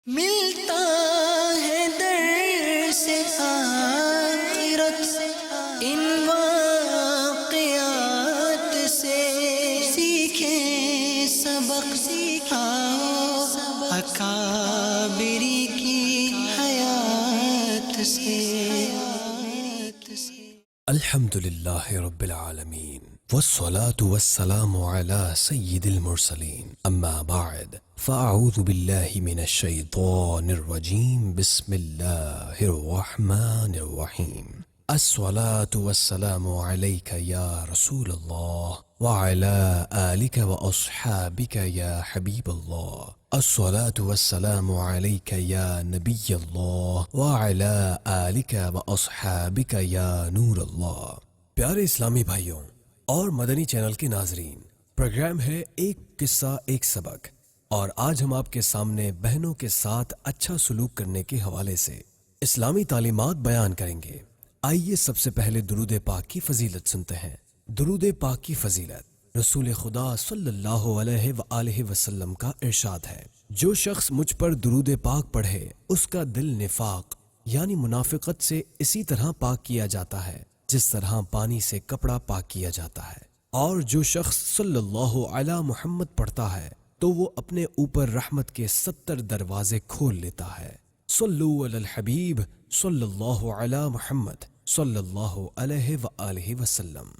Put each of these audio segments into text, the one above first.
ملتا ہے در سے آخرت ان واقعات سے، سیکھیں سبق سکھاؤ اکابری کی حیات سے۔ الحمد للہ رب العالمین والصلاة والسلام على سید المرسلین، اما بعد فاعوذ باللہ من الشیطان الرجیم، بسم اللہ الرحمن الرحیم۔ الصلاة والسلام علیک یا رسول اللہ وعلى آلک واصحابک یا حبیب اللہ، الصلاة والسلام علیک یا نبی اللہ وعلى آلک واصحابک یا نور اللہ۔ پیارے اسلامی بھائیوں اور مدنی چینل کے ناظرین، پروگرام ہے ایک قصہ ایک سبق، اور آج ہم آپ کے سامنے بہنوں کے ساتھ اچھا سلوک کرنے کے حوالے سے اسلامی تعلیمات بیان کریں گے۔ آئیے سب سے پہلے درود پاک کی فضیلت سنتے ہیں۔ درود پاک کی فضیلت، رسول خدا صلی اللہ علیہ وآلہ وسلم کا ارشاد ہے، جو شخص مجھ پر درود پاک پڑھے اس کا دل نفاق یعنی منافقت سے اسی طرح پاک کیا جاتا ہے جس طرح پانی سے کپڑا پاک کیا جاتا ہے، اور جو شخص صلی اللہ علی محمد پڑھتا ہے تو وہ اپنے اوپر رحمت کے 70 دروازے کھول لیتا ہے۔ صلو علی الحبیب صلی اللہ علی محمد صلی اللہ علیہ وآلہ وسلم۔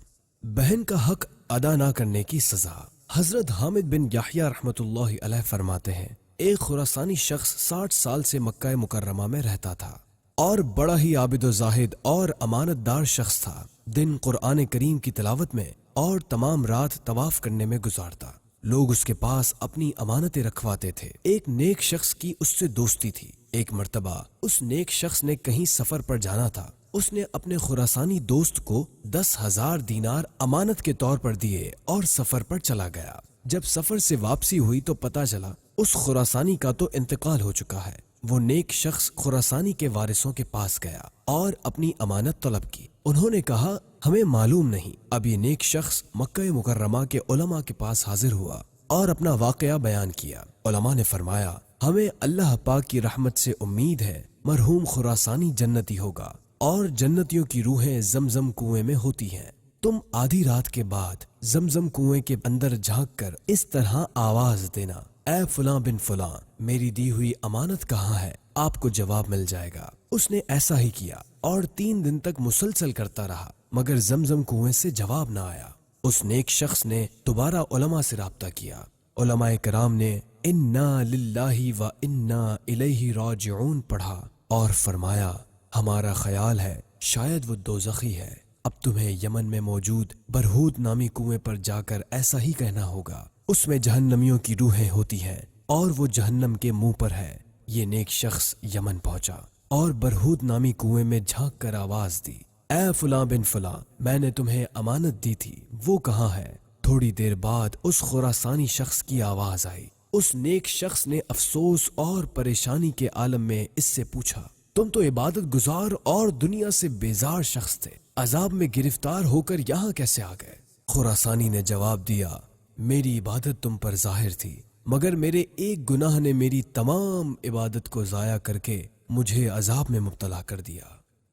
بہن کا حق ادا نہ کرنے کی سزا۔ حضرت حامد بن یحییٰ رحمۃ اللہ علیہ فرماتے ہیں، ایک خراسانی شخص 60 سال سے مکہ مکرمہ میں رہتا تھا اور بڑا ہی عابد و زاہد اور امانت دار شخص تھا۔ دن قرآن کریم کی تلاوت میں اور تمام رات طواف کرنے میں گزارتا۔ لوگ اس کے پاس اپنی امانتیں رکھواتے تھے۔ ایک نیک شخص کی اس سے دوستی تھی۔ ایک مرتبہ اس نیک شخص نے کہیں سفر پر جانا تھا۔ اس نے اپنے خراسانی دوست کو 10,000 دینار امانت کے طور پر دیے اور سفر پر چلا گیا۔ جب سفر سے واپسی ہوئی تو پتہ چلا اس خراسانی کا تو انتقال ہو چکا ہے۔ وہ نیک شخص خراسانی کے وارثوں کے پاس گیا اور اپنی امانت طلب کی۔ انہوں نے کہا، ہمیں معلوم نہیں۔ اب یہ نیک شخص مکہ مکرمہ کے علماء کے پاس حاضر ہوا اور اپنا واقعہ بیان کیا۔ علماء نے فرمایا، ہمیں اللہ پاک کی رحمت سے امید ہے، مرحوم خراسانی جنتی ہوگا اور جنتیوں کی روحیں زمزم کنویں میں ہوتی ہیں۔ تم آدھی رات کے بعد زمزم کنویں کے اندر جھانک کر اس طرح آواز دینا، اے فلاں بن فلاں، میری دی ہوئی امانت کہاں ہے؟ آپ کو جواب مل جائے گا۔ اس نے ایسا ہی کیا اور 3 دن تک مسلسل کرتا رہا، مگر زمزم کنویں سے جواب نہ آیا۔ اس نیک شخص نے دوبارہ علماء سے رابطہ کیا۔ علماء کرام نے انا للہ و انا الیہ راجعون پڑھا اور فرمایا، ہمارا خیال ہے شاید وہ دوزخی ہے۔ اب تمہیں یمن میں موجود برہوت نامی کنویں پر جا کر ایسا ہی کہنا ہوگا، اس میں جہنمیوں کی روحیں ہوتی ہیں اور وہ جہنم کے منہ پر ہے۔ یہ نیک شخص یمن پہنچا اور برہوت نامی کنویں میں جھانک کر آواز دی، اے فلاں بن فلاں، میں نے تمہیں امانت دی تھی، وہ کہاں ہے؟ تھوڑی دیر بعد اس خراسانی شخص کی آواز آئی۔ اس نیک شخص نے افسوس اور پریشانی کے عالم میں اس سے پوچھا، تم تو عبادت گزار اور دنیا سے بیزار شخص تھے، عذاب میں گرفتار ہو کر یہاں کیسے آ گئے؟ خراسانی نے جواب دیا، میری عبادت تم پر ظاہر تھی، مگر میرے ایک گناہ نے میری تمام عبادت کو ضائع کر کے مجھے عذاب میں مبتلا کر دیا۔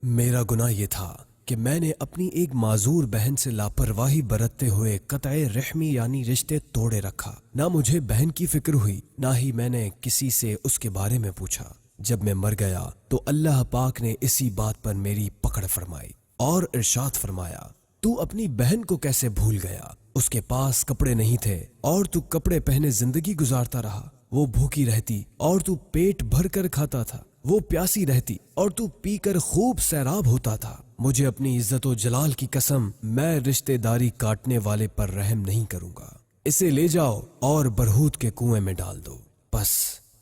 میرا گناہ یہ تھا کہ میں نے اپنی ایک معذور بہن سے لاپرواہی برتتے ہوئے قطع رحمی یعنی رشتے توڑے رکھا۔ نہ مجھے بہن کی فکر ہوئی، نہ ہی میں نے کسی سے اس کے بارے میں پوچھا۔ جب میں مر گیا تو اللہ پاک نے اسی بات پر میری پکڑ فرمائی اور ارشاد فرمایا، تو اپنی بہن کو کیسے بھول گیا؟ اس کے پاس کپڑے نہیں تھے اور تو کپڑے پہنے زندگی گزارتا رہا۔ وہ بھوکی رہتی اور تو پیٹ بھر کر کھاتا تھا، وہ پیاسی رہتی اور تو پی کر خوب سیراب ہوتا تھا۔ مجھے اپنی عزت و جلال کی قسم، میں رشتے داری کاٹنے والے پر رحم نہیں کروں گا۔ اسے لے جاؤ اور برہوت کے کنویں میں ڈال دو۔ بس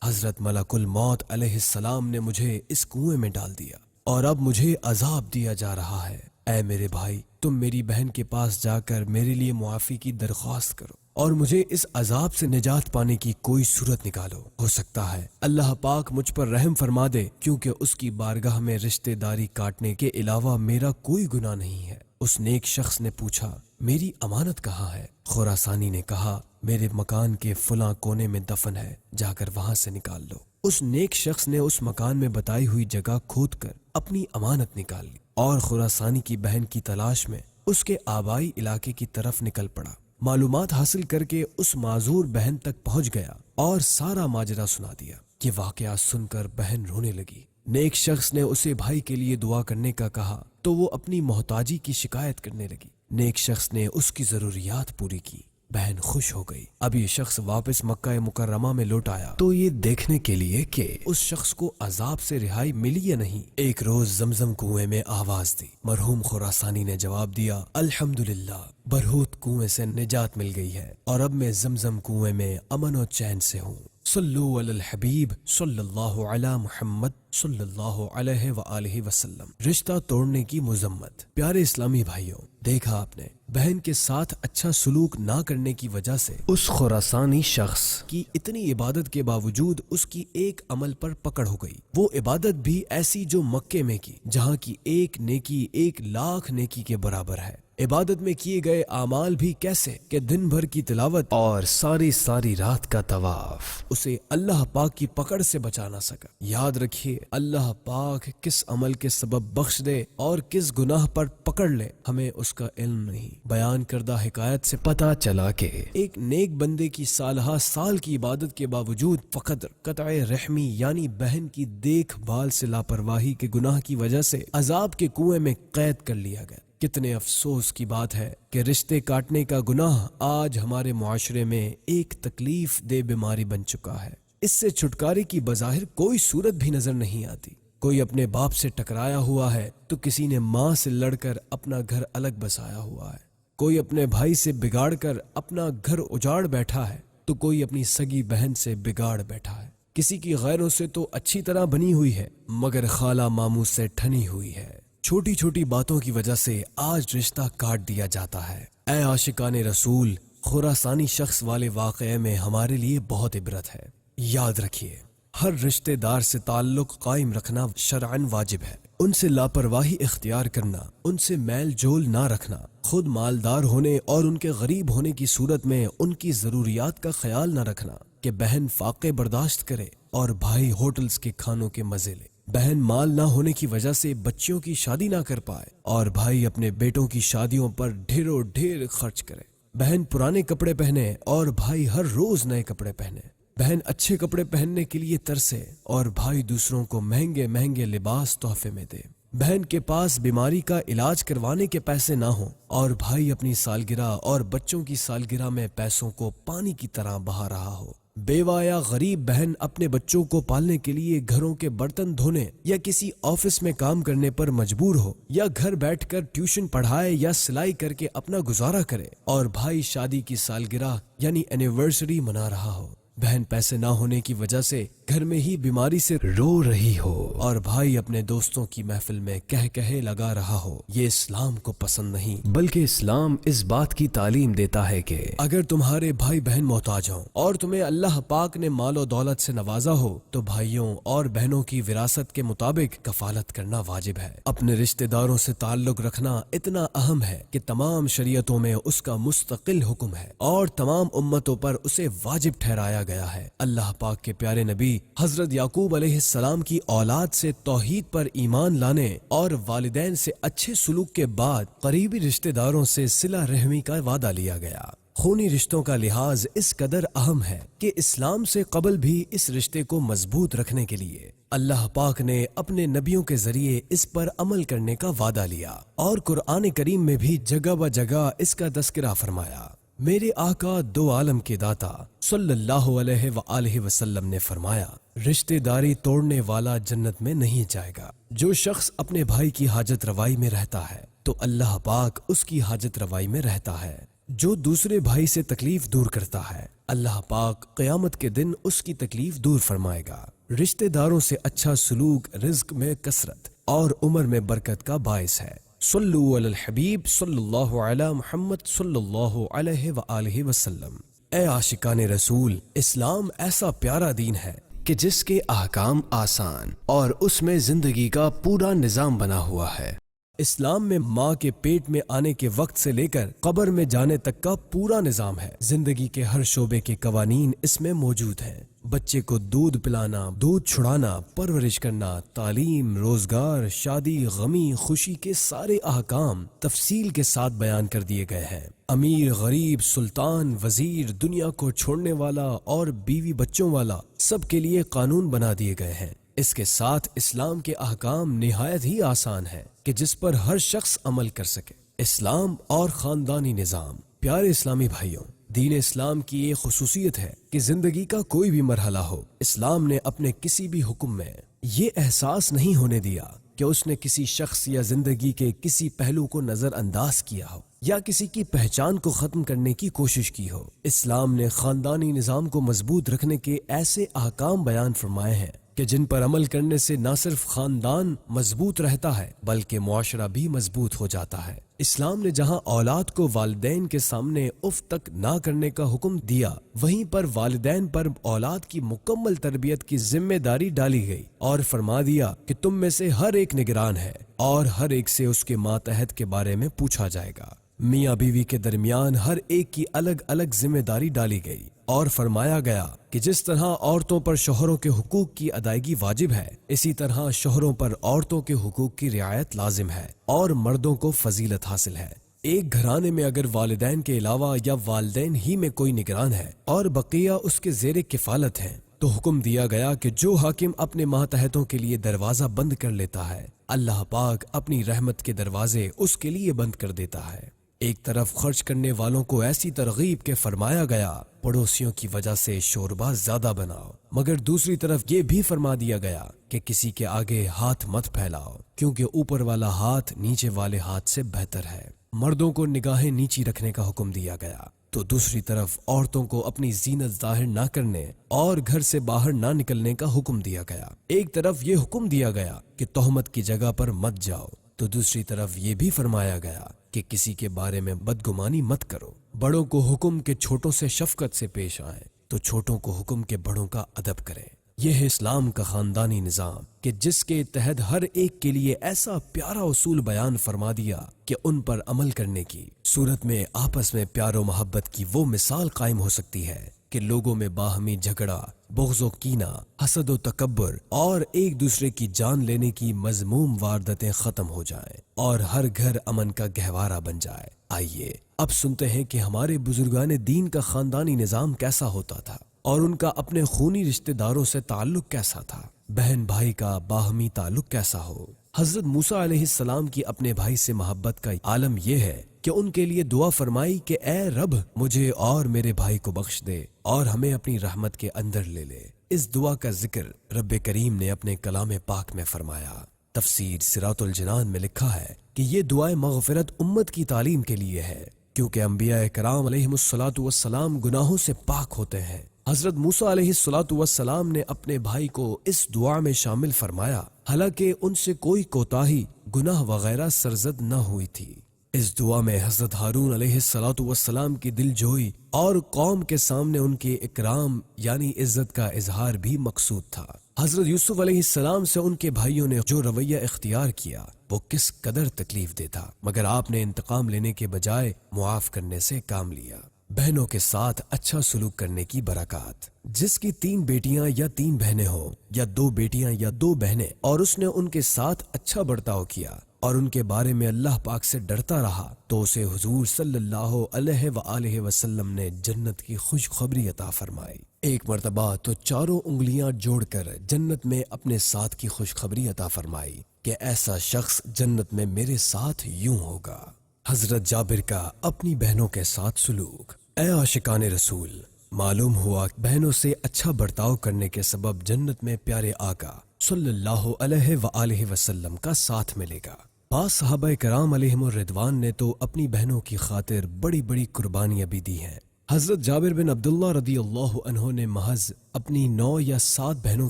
حضرت ملک الموت علیہ السلام نے مجھے اس کنویں میں ڈال دیا اور اب مجھے عذاب دیا جا رہا ہے۔ اے میرے بھائی، تم میری بہن کے پاس جا کر میرے لیے معافی کی درخواست کرو اور مجھے اس عذاب سے نجات پانے کی کوئی صورت نکالو۔ ہو سکتا ہے اللہ پاک مجھ پر رحم فرما دے، کیونکہ اس کی بارگاہ میں رشتے داری کاٹنے کے علاوہ میرا کوئی گناہ نہیں ہے۔ اس نیک شخص نے پوچھا میری امانت کہاں ہے؟ خراسانی نے کہا میرے مکان کے فلاں کونے میں دفن ہے، جا کر وہاں سے نکال لو۔ اس نیک شخص نے اس مکان میں بتائی ہوئی جگہ کھود کر اپنی امانت نکال لی اور خراسانی کی بہن کی تلاش میں اس کے آبائی علاقے کی طرف نکل پڑا۔ معلومات حاصل کر کے اس معذور بہن تک پہنچ گیا اور سارا ماجرا سنا دیا۔ یہ واقعہ سن کر بہن رونے لگی۔ نیک شخص نے اسے بھائی کے لیے دعا کرنے کا کہا تو وہ اپنی محتاجی کی شکایت کرنے لگی۔ نیک شخص نے اس کی ضروریات پوری کی۔ بہن خوش ہو گئی۔ اب یہ شخص واپس مکہ مکرمہ میں لوٹ آیا تو یہ دیکھنے کے لیے کہ اس شخص کو عذاب سے رہائی ملی یا نہیں، ایک روز زمزم کنویں میں آواز دی۔ مرحوم خراسانی نے جواب دیا الحمدللہ، برہوت کنویں سے نجات مل گئی ہے اور اب میں زمزم کنویں میں امن و چین سے ہوں۔ صلو علی الحبیب صلی اللہ علی محمد صلی اللہ علیہ وآلہ وسلم۔ رشتہ توڑنے کی مذمت۔ پیارے اسلامی بھائیوں، دیکھا آپ نے بہن کے ساتھ اچھا سلوک نہ کرنے کی وجہ سے اس خراسانی شخص کی اتنی عبادت کے باوجود اس کی ایک عمل پر پکڑ ہو گئی، وہ عبادت بھی ایسی جو مکے میں کی، جہاں کی ایک نیکی 1,00,000 نیکی کے برابر ہے۔ عبادت میں کیے گئے اعمال بھی کیسے کہ دن بھر کی تلاوت اور ساری رات کا طواف اسے اللہ پاک کی پکڑ سے بچا نہ سکا۔ یاد رکھیے اللہ پاک کس عمل کے سبب بخش دے اور کس گناہ پر پکڑ لے ہمیں اس کا علم نہیں۔ بیان کردہ حکایت سے پتہ چلا کہ ایک نیک بندے کی سالہ سال کی عبادت کے باوجود فقط قطع رحمی یعنی بہن کی دیکھ بھال سے لاپرواہی کے گناہ کی وجہ سے عذاب کے کنویں میں قید کر لیا گیا۔ کتنے افسوس کی بات ہے کہ رشتے کاٹنے کا گناہ آج ہمارے معاشرے میں ایک تکلیف دہ بیماری بن چکا ہے۔ اس سے چھٹکارے کی بظاہر کوئی صورت بھی نظر نہیں آتی۔ کوئی اپنے باپ سے ٹکرایا ہوا ہے تو کسی نے ماں سے لڑ کر اپنا گھر الگ بسایا ہوا ہے۔ کوئی اپنے بھائی سے بگاڑ کر اپنا گھر اجاڑ بیٹھا ہے تو کوئی اپنی سگی بہن سے بگاڑ بیٹھا ہے۔ کسی کی غیروں سے تو اچھی طرح بنی ہوئی ہے مگر خالہ ماموں سے ٹھنی ہوئی ہے۔ چھوٹی چھوٹی باتوں کی وجہ سے آج رشتہ کاٹ دیا جاتا ہے۔ اے عاشقان رسول، خراسانی شخص والے واقعے میں ہمارے لیے بہت عبرت ہے۔ یاد رکھیے ہر رشتہ دار سے تعلق قائم رکھنا شرعاً واجب ہے۔ ان سے لاپرواہی اختیار کرنا، ان سے میل جول نہ رکھنا، خود مالدار ہونے اور ان کے غریب ہونے کی صورت میں ان کی ضروریات کا خیال نہ رکھنا کہ بہن فاقے برداشت کرے اور بھائی ہوٹلز کے کھانوں کے مزے لے۔ بہن مال نہ ہونے کی وجہ سے بچیوں کی شادی نہ کر پائے اور بھائی اپنے بیٹوں کی شادیوں پر ڈھیروں ڈھیر خرچ کرے۔ بہن پرانے کپڑے پہنے اور بھائی ہر روز نئے کپڑے پہنے۔ بہن اچھے کپڑے پہننے کے لیے ترسے اور بھائی دوسروں کو مہنگے مہنگے لباس تحفے میں دے۔ بہن کے پاس بیماری کا علاج کروانے کے پیسے نہ ہوں اور بھائی اپنی سالگرہ اور بچوں کی سالگرہ میں پیسوں کو پانی کی طرح بہا رہا ہو۔ بیوہ یا غریب بہن اپنے بچوں کو پالنے کے لیے گھروں کے برتن دھونے یا کسی آفس میں کام کرنے پر مجبور ہو یا گھر بیٹھ کر ٹیوشن پڑھائے یا سلائی کر کے اپنا گزارا کرے اور بھائی شادی کی سالگرہ یعنی اینیورسری منا رہا ہو۔ بہن پیسے نہ ہونے کی وجہ سے گھر میں ہی بیماری سے رو رہی ہو اور بھائی اپنے دوستوں کی محفل میں کہے لگا رہا ہو۔ یہ اسلام کو پسند نہیں، بلکہ اسلام اس بات کی تعلیم دیتا ہے کہ اگر تمہارے بھائی بہن محتاج ہوں اور تمہیں اللہ پاک نے مال و دولت سے نوازا ہو تو بھائیوں اور بہنوں کی وراثت کے مطابق کفالت کرنا واجب ہے۔ اپنے رشتہ داروں سے تعلق رکھنا اتنا اہم ہے کہ تمام شریعتوں میں اس کا مستقل حکم ہے اور تمام امتوں پر اسے واجب ٹھہرایا گیا ہے۔ اللہ پاک کے پیارے نبی حضرت یعقوب علیہ السلام کی اولاد سے توحید پر ایمان لانے اور والدین سے اچھے سلوک کے بعد قریبی رشتہ داروں سے صلہ رحمی کا وعدہ لیا گیا۔ خونی رشتوں کا لحاظ اس قدر اہم ہے کہ اسلام سے قبل بھی اس رشتے کو مضبوط رکھنے کے لیے اللہ پاک نے اپنے نبیوں کے ذریعے اس پر عمل کرنے کا وعدہ لیا اور قرآن کریم میں بھی جگہ بہ جگہ اس کا تذکرہ فرمایا۔ میرے آقا دو عالم کے داتا صلی اللہ علیہ وآلہ وسلم نے فرمایا، رشتہ داری توڑنے والا جنت میں نہیں جائے گا۔ جو شخص اپنے بھائی کی حاجت روائی میں رہتا ہے تو اللہ پاک اس کی حاجت روائی میں رہتا ہے۔ جو دوسرے بھائی سے تکلیف دور کرتا ہے اللہ پاک قیامت کے دن اس کی تکلیف دور فرمائے گا۔ رشتہ داروں سے اچھا سلوک رزق میں کثرت اور عمر میں برکت کا باعث ہے۔ صلو علی الحبیب صلی اللہ علی محمد صلی اللہ علیہ وآلہ وسلم۔ اے عاشقان رسول، اسلام ایسا پیارا دین ہے کہ جس کے احکام آسان اور اس میں زندگی کا پورا نظام بنا ہوا ہے۔ اسلام میں ماں کے پیٹ میں آنے کے وقت سے لے کر قبر میں جانے تک کا پورا نظام ہے۔ زندگی کے ہر شعبے کے قوانین اس میں موجود ہیں۔ بچے کو دودھ پلانا، دودھ چھڑانا، پرورش کرنا، تعلیم، روزگار، شادی، غمی، خوشی کے سارے احکام تفصیل کے ساتھ بیان کر دیے گئے ہیں۔ امیر، غریب، سلطان، وزیر، دنیا کو چھوڑنے والا اور بیوی بچوں والا، سب کے لیے قانون بنا دیے گئے ہیں۔ اس کے ساتھ اسلام کے احکام نہایت ہی آسان ہے کہ جس پر ہر شخص عمل کر سکے۔ اسلام اور خاندانی نظام۔ پیارے اسلامی بھائیوں، دین اسلام کی یہ خصوصیت ہے کہ زندگی کا کوئی بھی مرحلہ ہو، اسلام نے اپنے کسی بھی حکم میں یہ احساس نہیں ہونے دیا کہ اس نے کسی شخص یا زندگی کے کسی پہلو کو نظر انداز کیا ہو یا کسی کی پہچان کو ختم کرنے کی کوشش کی ہو۔ اسلام نے خاندانی نظام کو مضبوط رکھنے کے ایسے احکام بیان فرمائے ہیں کہ جن پر عمل کرنے سے نہ صرف خاندان مضبوط رہتا ہے بلکہ معاشرہ بھی مضبوط ہو جاتا ہے۔ اسلام نے جہاں اولاد کو والدین کے سامنے اف تک نہ کرنے کا حکم دیا، وہیں پر والدین پر اولاد کی مکمل تربیت کی ذمہ داری ڈالی گئی اور فرما دیا کہ تم میں سے ہر ایک نگران ہے اور ہر ایک سے اس کے ماتحت کے بارے میں پوچھا جائے گا۔ میاں بیوی کے درمیان ہر ایک کی الگ الگ ذمہ داری ڈالی گئی اور فرمایا گیا کہ جس طرح عورتوں پر شوہروں کے حقوق کی ادائیگی واجب ہے، اسی طرح شوہروں پر عورتوں کے حقوق کی رعایت لازم ہے اور مردوں کو فضیلت حاصل ہے۔ ایک گھرانے میں اگر والدین کے علاوہ یا والدین ہی میں کوئی نگران ہے اور بقیہ اس کے زیر کفالت ہیں تو حکم دیا گیا کہ جو حاکم اپنے ماتحتوں کے لیے دروازہ بند کر لیتا ہے، اللہ پاک اپنی رحمت کے دروازے اس کے لیے بند کر دیتا ہے۔ ایک طرف خرچ کرنے والوں کو ایسی ترغیب کے فرمایا گیا پڑوسیوں کی وجہ سے شوربہ زیادہ بناؤ، مگر دوسری طرف یہ بھی فرما دیا گیا کہ کسی کے آگے ہاتھ مت پھیلاؤ کیونکہ اوپر والا ہاتھ نیچے والے ہاتھ سے بہتر ہے۔ مردوں کو نگاہیں نیچی رکھنے کا حکم دیا گیا تو دوسری طرف عورتوں کو اپنی زینت ظاہر نہ کرنے اور گھر سے باہر نہ نکلنے کا حکم دیا گیا۔ ایک طرف یہ حکم دیا گیا کہ تہمت کی جگہ پر مت جاؤ تو دوسری طرف یہ بھی فرمایا گیا کہ کسی کے بارے میں بدگمانی مت کرو۔ بڑوں کو حکم کہ چھوٹوں سے شفقت سے پیش آئیں تو چھوٹوں کو حکم کہ بڑوں کا ادب کریں۔ یہ ہے اسلام کا خاندانی نظام کہ جس کے تحت ہر ایک کے لیے ایسا پیارا اصول بیان فرما دیا کہ ان پر عمل کرنے کی صورت میں آپس میں پیار و محبت کی وہ مثال قائم ہو سکتی ہے کہ لوگوں میں باہمی جھگڑا، بغض و کینہ، حسد و تکبر اور ایک دوسرے کی جان لینے کی مذموم واردتیں ختم ہو جائیں اور ہر گھر امن کا گہوارہ بن جائے۔ آئیے اب سنتے ہیں کہ ہمارے بزرگان دین کا خاندانی نظام کیسا ہوتا تھا اور ان کا اپنے خونی رشتہ داروں سے تعلق کیسا تھا، بہن بھائی کا باہمی تعلق کیسا ہو۔ حضرت موسیٰ علیہ السلام کی اپنے بھائی سے محبت کا عالم یہ ہے کہ ان کے لیے دعا فرمائی کہ اے رب مجھے اور میرے بھائی کو بخش دے اور ہمیں اپنی رحمت کے اندر لے لے۔ اس دعا کا ذکر رب کریم نے اپنے کلام پاک میں فرمایا۔ تفسیر صراط الجنان میں لکھا ہے کہ یہ دعائے مغفرت امت کی تعلیم کے لیے ہے کیونکہ انبیاء کرام علیہم الصلاۃ والسلام گناہوں سے پاک ہوتے ہیں۔ حضرت موسیٰ علیہ الصلاۃ والسلام نے اپنے بھائی کو اس دعا میں شامل فرمایا حالانکہ ان سے کوئی کوتاہی، گناہ وغیرہ سرزد نہ ہوئی تھی۔ اس دعا میں حضرت ہارون علیہ الصلاۃ والسلام کی دل جوئی اور قوم کے سامنے ان کے اکرام یعنی عزت کا اظہار بھی مقصود تھا۔ حضرت یوسف علیہ السلام سے ان کے بھائیوں نے جو رویہ اختیار کیا وہ کس قدر تکلیف دہ تھا، مگر آپ نے انتقام لینے کے بجائے معاف کرنے سے کام لیا۔ بہنوں کے ساتھ اچھا سلوک کرنے کی برکات۔ جس کی 3 بیٹیاں یا 3 بہنیں ہوں یا 2 بیٹیاں یا 2 بہنیں اور اس نے ان کے ساتھ اچھا برتاؤ کیا اور ان کے بارے میں اللہ پاک سے ڈرتا رہا تو اسے حضور صلی اللہ علیہ وآلہ وسلم نے جنت کی خوشخبری عطا فرمائی۔ ایک مرتبہ تو 4 انگلیاں جوڑ کر جنت میں اپنے ساتھ کی خوشخبری عطا فرمائی کہ ایسا شخص جنت میں میرے ساتھ یوں ہوگا۔ حضرت جابر کا اپنی بہنوں کے ساتھ سلوک۔ اے عاشقان رسول، معلوم ہوا بہنوں سے اچھا برتاؤ کرنے کے سبب جنت میں پیارے آقا صلی اللہ علیہ وآلہ وسلم کا ساتھ ملے گا۔ بعض صحابہ کرام علیہم الرضوان نے تو اپنی بہنوں کی خاطر بڑی بڑی قربانیاں بھی دی ہیں۔ حضرت جابر بن عبداللہ رضی اللہ عنہ نے محض اپنی 9 یا 7 بہنوں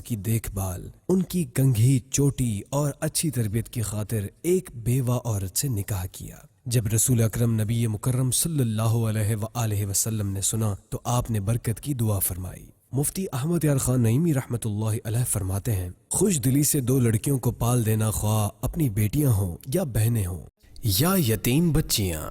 کی دیکھ بھال، ان کی کنگھی، چوٹی اور اچھی تربیت کی خاطر ایک بیوہ عورت سے نکاح کیا۔ جب رسول اکرم نبی مکرم صلی اللہ علیہ وآلہ وسلم نے سنا تو آپ نے برکت کی دعا فرمائی۔ مفتی احمد یار خان نعیمی رحمۃ اللہ علیہ فرماتے ہیں، خوش دلی سے 2 لڑکیوں کو پال دینا، خواہ اپنی بیٹیاں ہوں یا بہنیں ہوں یا یتیم بچیاں،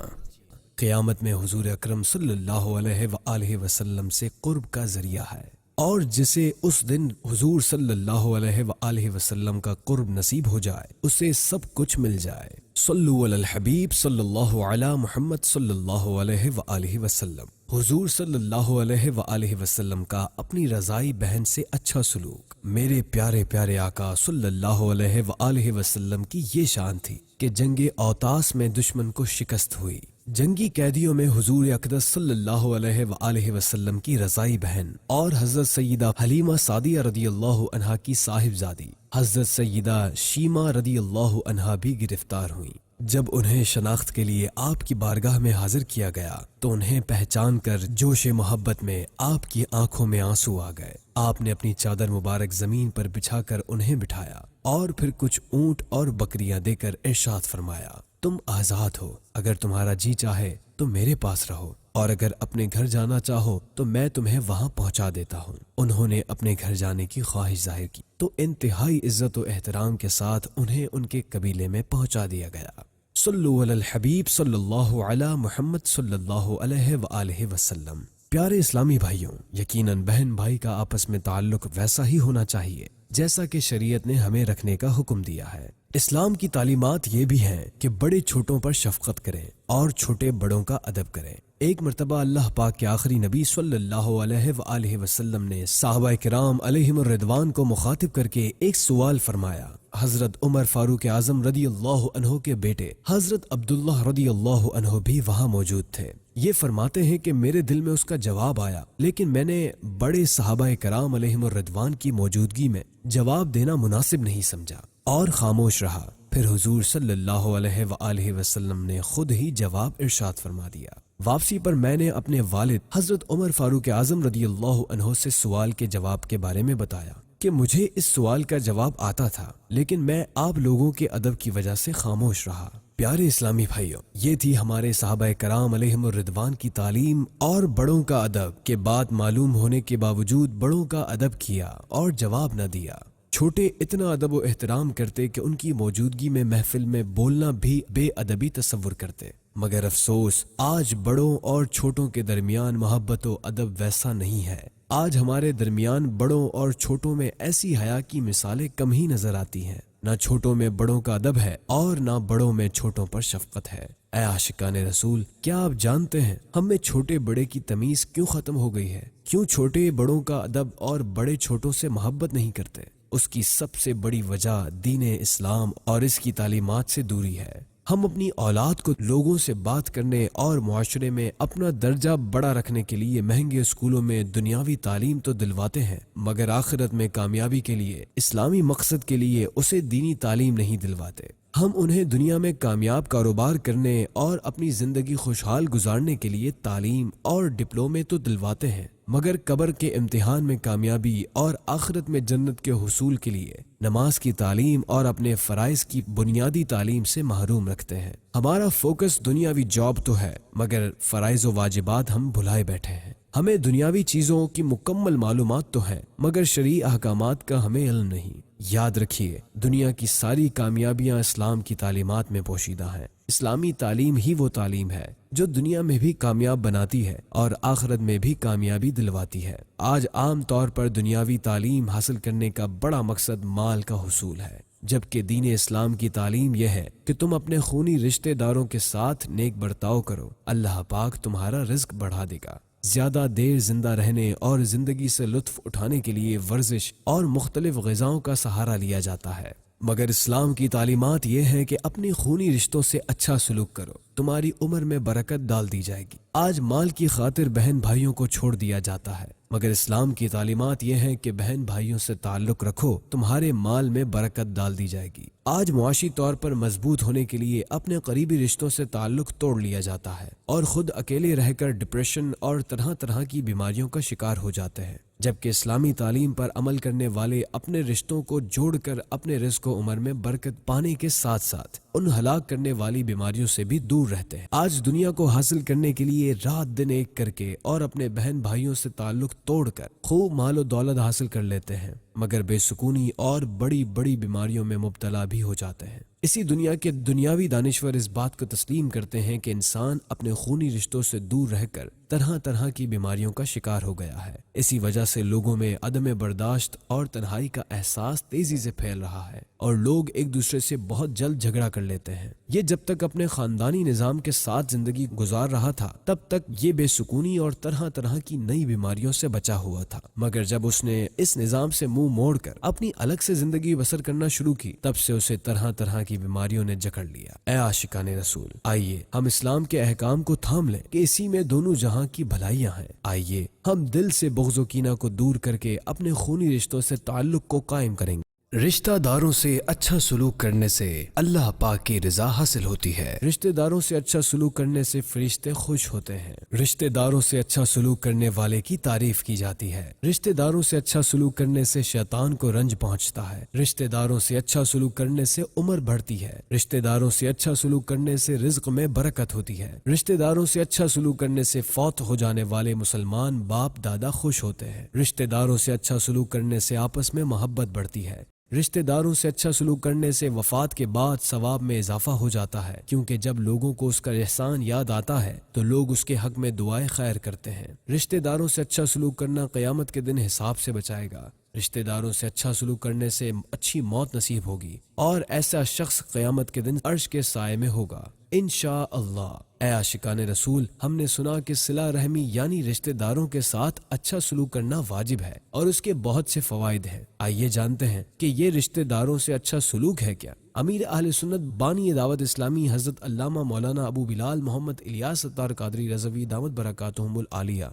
قیامت میں حضور اکرم صلی اللہ علیہ وآلہ وسلم سے قرب کا ذریعہ ہے، اور جسے اس دن حضور صلی اللہ علیہ وآلہ وسلم کا قرب نصیب ہو جائے اسے سب کچھ مل جائے۔ صلو علی الحبیب صلی اللہ علی محمد صلی اللہ علیہ وآلہ وسلم۔ حضور صلی اللہ علیہ وآلہ وسلم کا اپنی رضائی بہن سے اچھا سلوک۔ میرے پیارے پیارے آقا صلی اللہ علیہ وآلہ وسلم کی یہ شان تھی کہ جنگ اوطاس میں دشمن کو شکست ہوئی۔ جنگی قیدیوں میں حضور اقدس صلی اللہ علیہ وآلہ وسلم کی رضائی بہن اور حضرت سیدہ حلیمہ سعدیہ رضی اللہ عنہا کی صاحبزادی حضرت سیدہ شیمہ رضی اللہ عنہا بھی گرفتار ہوئیں۔ جب انہیں شناخت کے لیے آپ کی بارگاہ میں حاضر کیا گیا تو انہیں پہچان کر جوش محبت میں آپ کی آنکھوں میں آنسو آ گئے۔ آپ نے اپنی چادر مبارک زمین پر بچھا کر انہیں بٹھایا اور پھر کچھ اونٹ اور بکریاں دے کر ارشاد فرمایا، تم آزاد ہو، اگر تمہارا جی چاہے تو میرے پاس رہو، اور اگر اپنے گھر جانا چاہو تو میں تمہیں وہاں پہنچا دیتا ہوں۔ انہوں نے اپنے گھر جانے کی خواہش ظاہر کی تو انتہائی عزت و احترام کے ساتھ انہیں ان کے قبیلے میں پہنچا دیا گیا۔ صلو علی الحبیب صلی اللہ علی محمد صلی اللہ علیہ وآلہ وسلم۔ پیارے اسلامی بھائیوں، یقیناً بہن بھائی کا آپس میں تعلق ویسا ہی ہونا چاہیے جیسا کہ شریعت نے ہمیں رکھنے کا حکم دیا ہے۔ اسلام کی تعلیمات یہ بھی ہیں کہ بڑے چھوٹوں پر شفقت کریں اور چھوٹے بڑوں کا ادب کریں۔ ایک مرتبہ اللہ پاک کے آخری نبی صلی اللہ علیہ وآلہ وسلم نے صحابہ کرام علیہم الرضوان کو مخاطب کر کے ایک سوال فرمایا۔ حضرت عمر فاروق اعظم رضی اللہ عنہ کے بیٹے حضرت عبداللہ رضی اللہ عنہ بھی وہاں موجود تھے۔ یہ فرماتے ہیں کہ میرے دل میں اس کا جواب آیا، لیکن میں نے بڑے صحابہ کرام علیہم الرضوان کی موجودگی میں جواب دینا مناسب نہیں سمجھا اور خاموش رہا۔ پھر حضور صلی اللہ علیہ وآلہ وسلم نے خود ہی جواب ارشاد فرما دیا۔ واپسی پر میں نے اپنے والد حضرت عمر فاروق اعظم رضی اللہ عنہ سے سوال کے جواب کے بارے میں بتایا کہ مجھے اس سوال کا جواب آتا تھا، لیکن میں آپ لوگوں کے ادب کی وجہ سے خاموش رہا۔ پیارے اسلامی بھائیوں، یہ تھی ہمارے صحابہ کرام علیہم الرضوان کی تعلیم اور بڑوں کا ادب کہ بات معلوم ہونے کے باوجود بڑوں کا ادب کیا اور جواب نہ دیا۔ چھوٹے اتنا ادب و احترام کرتے کہ ان کی موجودگی میں محفل میں بولنا بھی بے ادبی تصور کرتے، مگر افسوس آج بڑوں اور چھوٹوں کے درمیان محبت و ادب ویسا نہیں ہے۔ آج ہمارے درمیان بڑوں اور چھوٹوں میں ایسی حیا کی مثالیں کم ہی نظر آتی ہیں۔ نہ چھوٹوں میں بڑوں کا ادب ہے اور نہ بڑوں میں چھوٹوں پر شفقت ہے۔ اے عاشقان رسول، کیا آپ جانتے ہیں ہم میں چھوٹے بڑے کی تمیز کیوں ختم ہو گئی ہے؟ کیوں چھوٹے بڑوں کا ادب اور بڑے چھوٹوں سے محبت نہیں کرتے؟ اس کی سب سے بڑی وجہ دین اسلام اور اس کی تعلیمات سے دوری ہے۔ ہم اپنی اولاد کو لوگوں سے بات کرنے اور معاشرے میں اپنا درجہ بڑا رکھنے کے لیے مہنگے اسکولوں میں دنیاوی تعلیم تو دلواتے ہیں، مگر آخرت میں کامیابی کے لیے، اسلامی مقصد کے لیے اسے دینی تعلیم نہیں دلواتے۔ ہم انہیں دنیا میں کامیاب کاروبار کرنے اور اپنی زندگی خوشحال گزارنے کے لیے تعلیم اور ڈپلومے تو دلواتے ہیں، مگر قبر کے امتحان میں کامیابی اور آخرت میں جنت کے حصول کے لیے نماز کی تعلیم اور اپنے فرائض کی بنیادی تعلیم سے محروم رکھتے ہیں۔ ہمارا فوکس دنیاوی جاب تو ہے، مگر فرائض و واجبات ہم بھلائے بیٹھے ہیں۔ ہمیں دنیاوی چیزوں کی مکمل معلومات تو ہے، مگر شرعی احکامات کا ہمیں علم نہیں۔ یاد رکھیے، دنیا کی ساری کامیابیاں اسلام کی تعلیمات میں پوشیدہ ہیں۔ اسلامی تعلیم ہی وہ تعلیم ہے جو دنیا میں بھی کامیاب بناتی ہے اور آخرت میں بھی کامیابی دلواتی ہے۔ آج عام طور پر دنیاوی تعلیم حاصل کرنے کا بڑا مقصد مال کا حصول ہے، جبکہ دین اسلام کی تعلیم یہ ہے کہ تم اپنے خونی رشتہ داروں کے ساتھ نیک برتاؤ کرو، اللہ پاک تمہارا رزق بڑھا دے گا۔ زیادہ دیر زندہ رہنے اور زندگی سے لطف اٹھانے کے لیے ورزش اور مختلف غذاؤں کا سہارا لیا جاتا ہے، مگر اسلام کی تعلیمات یہ ہیں کہ اپنی خونی رشتوں سے اچھا سلوک کرو، تمہاری عمر میں برکت ڈال دی جائے گی۔ آج مال کی خاطر بہن بھائیوں کو چھوڑ دیا جاتا ہے، مگر اسلام کی تعلیمات یہ ہیں کہ بہن بھائیوں سے تعلق رکھو، تمہارے مال میں برکت ڈال دی جائے گی۔ آج معاشی طور پر مضبوط ہونے کے لیے اپنے قریبی رشتوں سے تعلق توڑ لیا جاتا ہے اور خود اکیلے رہ کر ڈپریشن اور طرح طرح کی بیماریوں کا شکار ہو جاتے ہیں، جبکہ اسلامی تعلیم پر عمل کرنے والے اپنے رشتوں کو جوڑ کر اپنے رزق و عمر میں برکت پانے کے ساتھ ساتھ ان ہلاک کرنے والی بیماریوں سے بھی دور رہتے ہیں۔ آج دنیا کو حاصل کرنے کے لیے رات دن ایک کر کے اور اپنے بہن بھائیوں سے تعلق توڑ کر خوب مال و دولت حاصل کر لیتے ہیں، مگر بے سکونی اور بڑی بڑی بیماریوں میں مبتلا بھی ہو جاتے ہیں۔ اسی دنیا کے دنیاوی دانشور اس بات کو تسلیم کرتے ہیں کہ انسان اپنے خونی رشتوں سے دور رہ کر طرح طرح کی بیماریوں کا شکار ہو گیا ہے۔ اسی وجہ سے لوگوں میں عدم برداشت اور تنہائی کا احساس تیزی سے پھیل رہا ہے اور لوگ ایک دوسرے سے بہت جلد جھگڑا کر لیتے ہیں۔ یہ جب تک اپنے خاندانی نظام کے ساتھ زندگی گزار رہا تھا تب تک یہ بے سکونی اور طرح طرح کی نئی بیماریوں سے بچا ہوا تھا، مگر جب اس نے اس نظام سے منہ موڑ کر اپنی الگ سے زندگی بسر کرنا شروع کی تب سے اسے طرح طرح کی بیماریوں نے جکڑ لیا۔ اے عاشقان رسول، آئیے ہم اسلام کے احکام کو تھام لیں کہ اسی میں دونوں جہاں کی بھلائیاں ہیں۔ آئیے ہم دل سے بغض و کینہ کو دور کر کے اپنے خونی رشتوں سے تعلق کو قائم کریں گے۔ رشتہ داروں سے اچھا سلوک کرنے سے اللہ پاک کی رضا حاصل ہوتی ہے۔ رشتہ داروں سے اچھا سلوک کرنے سے فرشتے خوش ہوتے ہیں۔ رشتہ داروں سے اچھا سلوک کرنے والے کی تعریف کی جاتی ہے۔ رشتہ داروں سے اچھا سلوک کرنے سے شیطان کو رنج پہنچتا ہے۔ رشتہ داروں سے اچھا سلوک کرنے سے عمر بڑھتی ہے۔ رشتہ داروں سے اچھا سلوک کرنے سے رزق میں برکت ہوتی ہے۔ رشتہ داروں سے اچھا سلوک کرنے سے فوت ہو جانے والے مسلمان باپ دادا خوش ہوتے ہیں۔ رشتہ داروں سے اچھا سلوک کرنے سے آپس میں محبت بڑھتی ہے۔ رشتہ داروں سے اچھا سلوک کرنے سے وفات کے بعد ثواب میں اضافہ ہو جاتا ہے، کیونکہ جب لوگوں کو اس کا احسان یاد آتا ہے تو لوگ اس کے حق میں دعائیں خیر کرتے ہیں۔ رشتہ داروں سے اچھا سلوک کرنا قیامت کے دن حساب سے بچائے گا۔ رشتہ داروں سے اچھا سلوک کرنے سے اچھی موت نصیب ہوگی اور ایسا شخص قیامت کے دن عرش کے سائے میں ہوگا انشاءاللہ۔ اے عاشقان رسول، ہم نے سنا کہ صلہ رحمی یعنی رشتہ داروں کے ساتھ اچھا سلوک کرنا واجب ہے اور اس کے بہت سے فوائد ہیں۔ آئیے جانتے ہیں کہ یہ رشتہ داروں سے اچھا سلوک ہے کیا۔ امیر اہل سنت بانی دعوت اسلامی حضرت علامہ مولانا ابو بلال محمد الیاس ستار قادری رضوی دامت برکاتہم العالیہ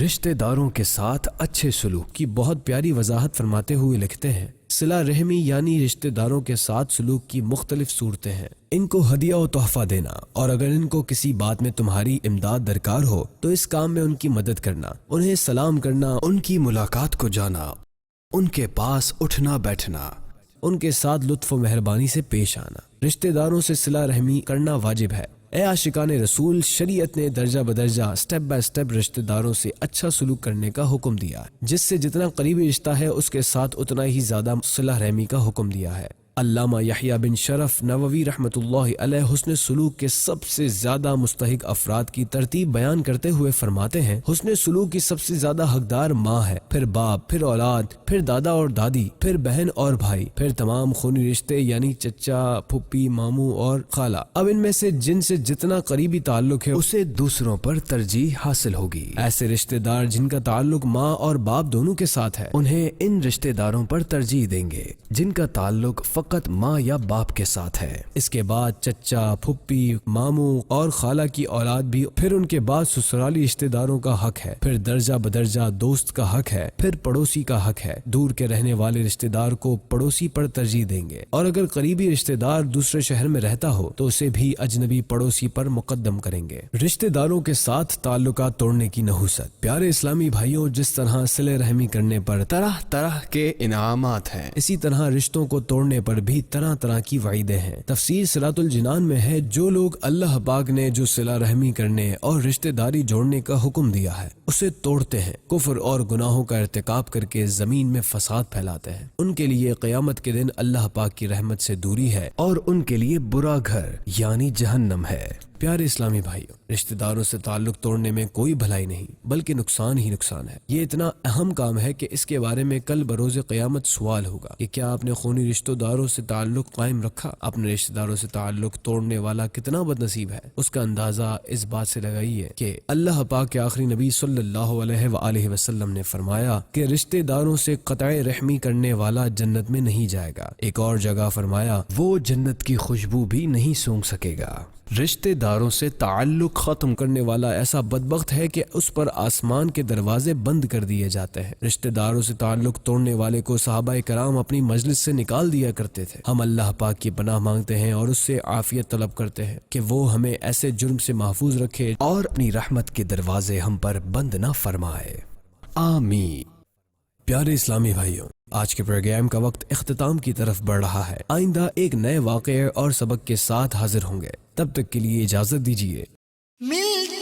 رشتہ داروں کے ساتھ اچھے سلوک کی بہت پیاری وضاحت فرماتے ہوئے لکھتے ہیں، صلہ رحمی یعنی رشتہ داروں کے ساتھ سلوک کی مختلف صورتیں ہیں۔ ان کو ہدیہ و تحفہ دینا، اور اگر ان کو کسی بات میں تمہاری امداد درکار ہو تو اس کام میں ان کی مدد کرنا، انہیں سلام کرنا، ان کی ملاقات کو جانا، ان کے پاس اٹھنا بیٹھنا، ان کے ساتھ لطف و مہربانی سے پیش آنا۔ رشتہ داروں سے صلہ رحمی کرنا واجب ہے۔ اے عاشقان رسول، شریعت نے درجہ بدرجہ سٹیپ بائی سٹیپ رشتہ داروں سے اچھا سلوک کرنے کا حکم دیا، جس سے جتنا قریبی رشتہ ہے اس کے ساتھ اتنا ہی زیادہ صلہ رحمی کا حکم دیا ہے۔ علامہ یحییٰ بن شرف نووی رحمۃ اللہ علیہ حسن سلوک کے سب سے زیادہ مستحق افراد کی ترتیب بیان کرتے ہوئے فرماتے ہیں، حسن سلوک کی سب سے زیادہ حقدار ماں ہے، پھر باپ، پھر اولاد، پھر دادا اور دادی، پھر بہن اور بھائی، پھر تمام خونی رشتے یعنی چچا، پھپھی، ماموں اور خالہ۔ اب ان میں سے جن سے جتنا قریبی تعلق ہے اسے دوسروں پر ترجیح حاصل ہوگی۔ ایسے رشتے دار جن کا تعلق ماں اور باپ دونوں کے ساتھ ہے انہیں ان رشتے داروں پر ترجیح دیں گے جن کا تعلق فقط ماں یا باپ کے ساتھ ہے۔ اس کے بعد چچا، پھپھی، ماموں اور خالہ کی اولاد بھی، پھر ان کے بعد سسرالی رشتے داروں کا حق ہے، پھر درجہ بدرجہ دوست کا حق ہے، پھر پڑوسی کا حق ہے۔ دور کے رہنے والے رشتے دار کو پڑوسی پر ترجیح دیں گے، اور اگر قریبی رشتے دار دوسرے شہر میں رہتا ہو تو اسے بھی اجنبی پڑوسی پر مقدم کریں گے۔ رشتے داروں کے ساتھ تعلقات توڑنے کی نحوست۔ پیارے اسلامی بھائیوں، جس طرح صلہ رحمی کرنے پر طرح طرح کے انعامات ہیں، اسی طرح رشتوں کو توڑنے پر بھی طرح طرح کی وعیدیں ہیں۔ تفسیر صراط الجنان میں ہے، جو لوگ اللہ پاک نے جو صلہ رحمی کرنے اور رشتہ داری جوڑنے کا حکم دیا ہے اسے توڑتے ہیں، کفر اور گناہوں کا ارتکاب کر کے زمین میں فساد پھیلاتے ہیں، ان کے لیے قیامت کے دن اللہ پاک کی رحمت سے دوری ہے اور ان کے لیے برا گھر یعنی جہنم ہے۔ پیارے اسلامی بھائیوں، رشتہ داروں سے تعلق توڑنے میں کوئی بھلائی نہیں بلکہ نقصان ہی نقصان ہے۔ یہ اتنا اہم کام ہے کہ اس کے بارے میں کل بروز قیامت سوال ہوگا کہ کیا آپ نے خونی رشتہ داروں سے تعلق قائم رکھا؟ اپنے رشتہ داروں سے تعلق توڑنے والا کتنا بد نصیب ہے، اس کا اندازہ اس بات سے لگائیے کہ اللہ پاک کے آخری نبی صلی اللہ علیہ وآلہ وسلم نے فرمایا کہ رشتہ داروں سے قطع رحمی کرنے والا جنت میں نہیں جائے گا۔ ایک اور جگہ فرمایا وہ جنت کی خوشبو بھی نہیں سونگھ سکے گا۔ رشتہ داروں سے تعلق ختم کرنے والا ایسا بدبخت ہے کہ اس پر آسمان کے دروازے بند کر دیے جاتے ہیں۔ رشتہ داروں سے تعلق توڑنے والے کو صحابہ کرام اپنی مجلس سے نکال دیا کرتے تھے۔ ہم اللہ پاک کی پناہ مانگتے ہیں اور اس سے عافیت طلب کرتے ہیں کہ وہ ہمیں ایسے جرم سے محفوظ رکھے اور اپنی رحمت کے دروازے ہم پر بند نہ فرمائے۔ آمین۔ پیارے اسلامی بھائیوں، آج کے پروگرام کا وقت اختتام کی طرف بڑھ رہا ہے۔ آئندہ ایک نئے واقعے اور سبق کے ساتھ حاضر ہوں گے، تب تک کے لیے اجازت دیجیے۔ ملتے